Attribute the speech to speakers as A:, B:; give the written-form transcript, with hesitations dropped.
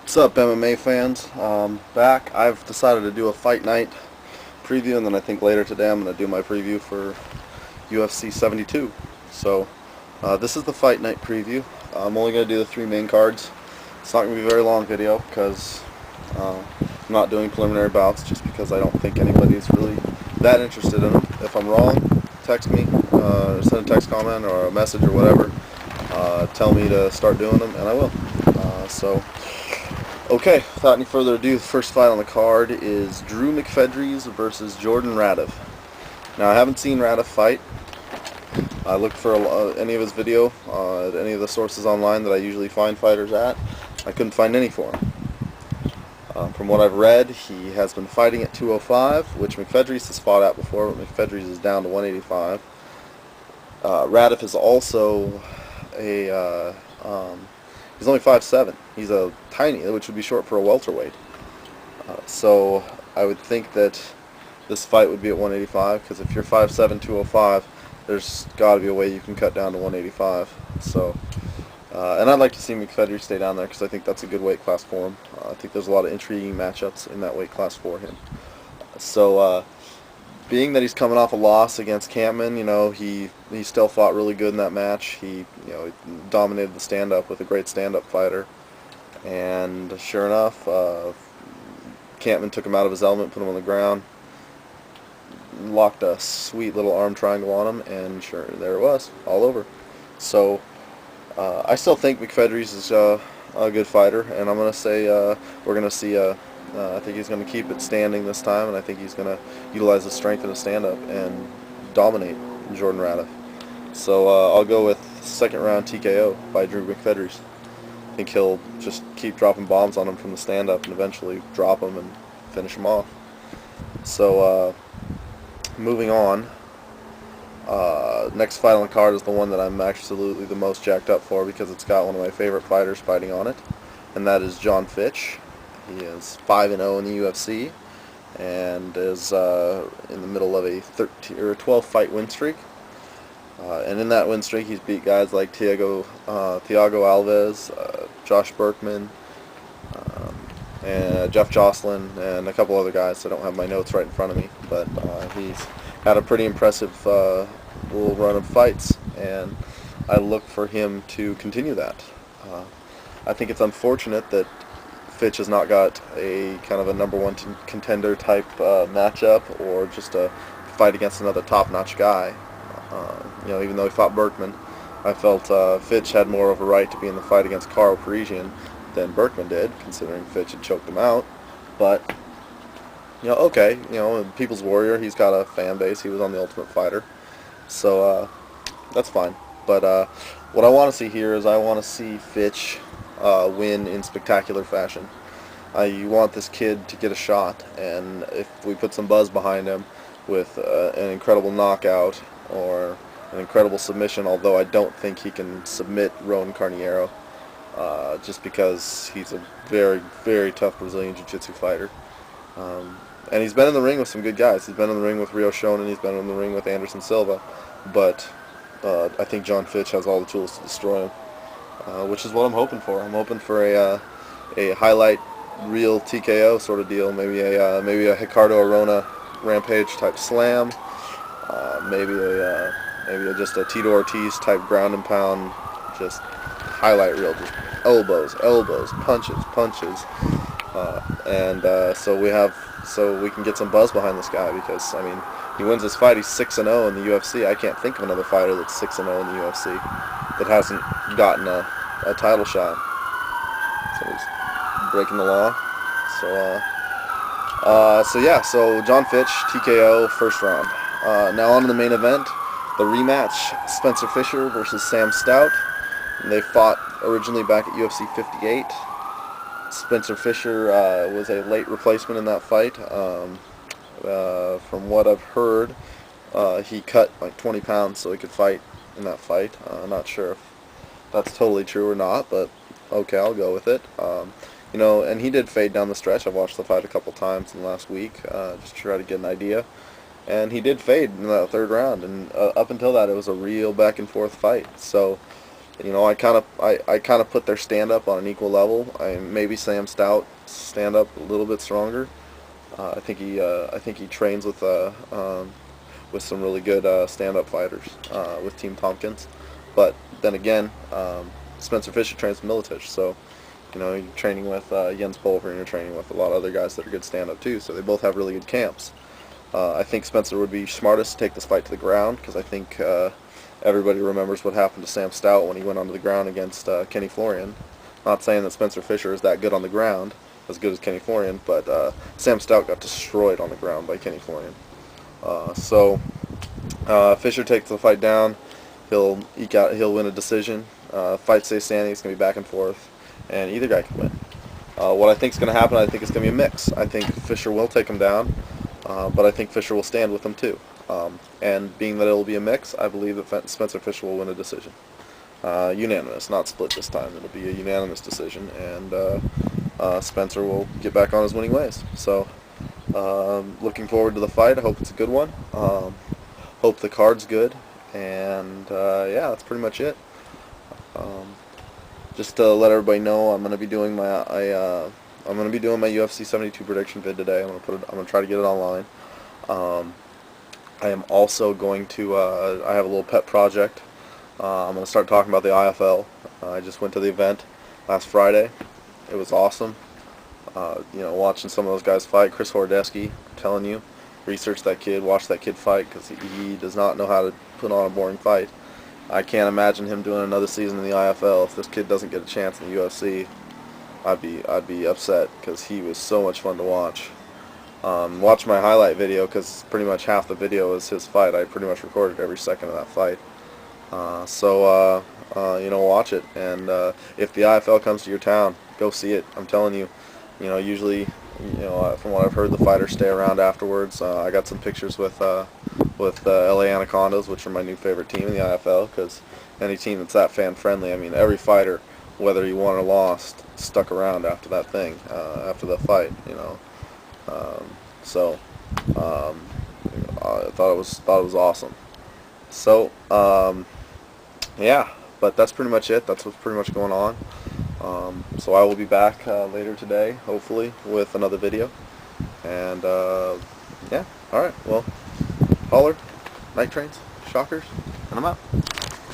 A: What's up, MMA fans? Back. I've decided to do a fight night preview, and then I think later today I'm going to do my preview for UFC 72. So, this is the fight night preview. I'm only going to do the three main cards. It's not going to be a very long video because I'm not doing preliminary bouts just because I don't think anybody's really that interested in them. If I'm wrong, text me, send a text comment or a message or whatever. Tell me to start doing them, and I will. Okay, without any further ado, the first fight on the card is Drew McFedries versus Jordan Radiv. Now, I haven't seen Radiv fight. I looked for any of his video at any of the sources online that I usually find fighters at. I couldn't find any for him. From what I've read, he has been fighting at 205, which McFedries has fought at before, but McFedries is down to 185. Radiv is also a... he's only 5'7". He's a tiny, which would be short for a welterweight. So I would think that this fight would be at 185, because if you're 5'7", 205, there's got to be a way you can cut down to 185. So, and I'd like to see McFedries stay down there, because I think that's a good weight class for him. I think there's a lot of intriguing matchups in that weight class for him. So, being that he's coming off a loss against Campman, you know, he still fought really good in that match. He dominated the stand-up with a great stand-up fighter. And sure enough, Campman took him out of his element, put him on the ground, locked a sweet little arm triangle on him, and sure, there it was, all over. So, I still think McFedries is a good fighter, and I'm going to say we're going to see I think he's going to keep it standing this time, and I think he's going to utilize his strength in a stand-up and dominate Jordan Radiv. So I'll go with second round TKO by Drew McFedries. I think he'll just keep dropping bombs on him from the stand-up and eventually drop him and finish him off. So moving on, next fight on the card is the one that I'm absolutely the most jacked up for because it's got one of my favorite fighters fighting on it, and that is Jon Fitch. He is 5-0 in the UFC and is in the middle of a 12 fight win streak. And in that win streak, he's beat guys like Thiago Alves, Josh Berkman, and Jeff Jocelyn, and a couple other guys. I don't have my notes right in front of me, but he's had a pretty impressive little run of fights, and I look for him to continue that. I think it's unfortunate that Fitch has not got a kind of a number one contender type matchup or just a fight against another top-notch guy. Even though he fought Berkman, I felt Fitch had more of a right to be in the fight against Carl Parisian than Berkman did, considering Fitch had choked him out. But, okay, People's Warrior, he's got a fan base. He was on The Ultimate Fighter. So, that's fine. But what I want to see here is I want to see Fitch win in spectacular fashion. You want this kid to get a shot, and if we put some buzz behind him with an incredible knockout or an incredible submission, although I don't think he can submit Roan Carneiro, just because he's a very, very tough Brazilian Jiu-Jitsu fighter. And he's been in the ring with some good guys. He's been in the ring with Rio Shonen, he's been in the ring with Anderson Silva, but I think Jon Fitch has all the tools to destroy him. Which is what I'm hoping for. I'm hoping for a highlight reel TKO sort of deal. Maybe a Ricardo Arona Rampage type slam. Maybe just a Tito Ortiz type ground and pound, just highlight reel, just elbows, punches. So we can get some buzz behind this guy because he wins this fight. He's 6-0 in the UFC. I can't think of another fighter that's 6-0 in the UFC that hasn't gotten a title shot. So he's breaking the law. So Jon Fitch, TKO, first round. Now on to the main event, the rematch, Spencer Fisher versus Sam Stout. They fought originally back at UFC 58. Spencer Fisher was a late replacement in that fight. From what I've heard, he cut like 20 pounds so he could fight in that fight. I'm not sure if that's totally true or not, but okay, I'll go with it. And he did fade down the stretch. I've watched the fight a couple times in the last week, just to try to get an idea. And he did fade in that third round, and up until that, it was a real back and forth fight. So you know, I kind of put their stand up on an equal level. Maybe Sam Stout stand up a little bit stronger. I think he trains with some really good stand up fighters with Team Tompkins. But then again, Spencer Fisher trains with Militich, so you know, you're training with Jens Pulver, and you're training with a lot of other guys that are good stand up too. So they both have really good camps. I think Spencer would be smartest to take this fight to the ground, because I think everybody remembers what happened to Sam Stout when he went onto the ground against Kenny Florian. Not saying that Spencer Fisher is that good on the ground, as good as Kenny Florian, but Sam Stout got destroyed on the ground by Kenny Florian. Fisher takes the fight down. He'll win a decision. Fight stays standing. It's gonna be back and forth, and either guy can win. What I think is going to happen, I think it's going to be a mix. I think Fisher will take him down, but I think Fisher will stand with him too. And being that it will be a mix, I believe that Spencer Fisher will win a decision. Unanimous, not split this time. It'll be a unanimous decision, and Spencer will get back on his winning ways. So, looking forward to the fight. I hope it's a good one. Hope the card's good, and yeah, that's pretty much it. Just to let everybody know, I'm gonna be doing my UFC 72 prediction vid today. I'm gonna try to get it online. I am also going to I have a little pet project. I'm gonna start talking about the IFL. I just went to the event last Friday. It was awesome. You know, watching some of those guys fight. Chris Hordesky, I'm telling you, research that kid, watch that kid fight, because he does not know how to put on a boring fight. I can't imagine him doing another season in the IFL. If this kid doesn't get a chance in the UFC, I'd be upset, because he was so much fun to watch. Watch my highlight video, because pretty much half the video is his fight. I pretty much recorded every second of that fight. You know, watch it. And if the IFL comes to your town, go see it. I'm telling you. You know, usually, you know, from what I've heard, the fighters stay around afterwards. I got some pictures with LA Anacondas, which are my new favorite team in the IFL, because any team that's that fan friendly, I mean, every fighter, whether he won or lost, stuck around after that thing, after the fight, you know. I thought it was awesome. So yeah, but that's pretty much it. That's what's pretty much going on. So I will be back later today, hopefully, with another video. And yeah, all right. Well, holler, night trains, shockers, and I'm out.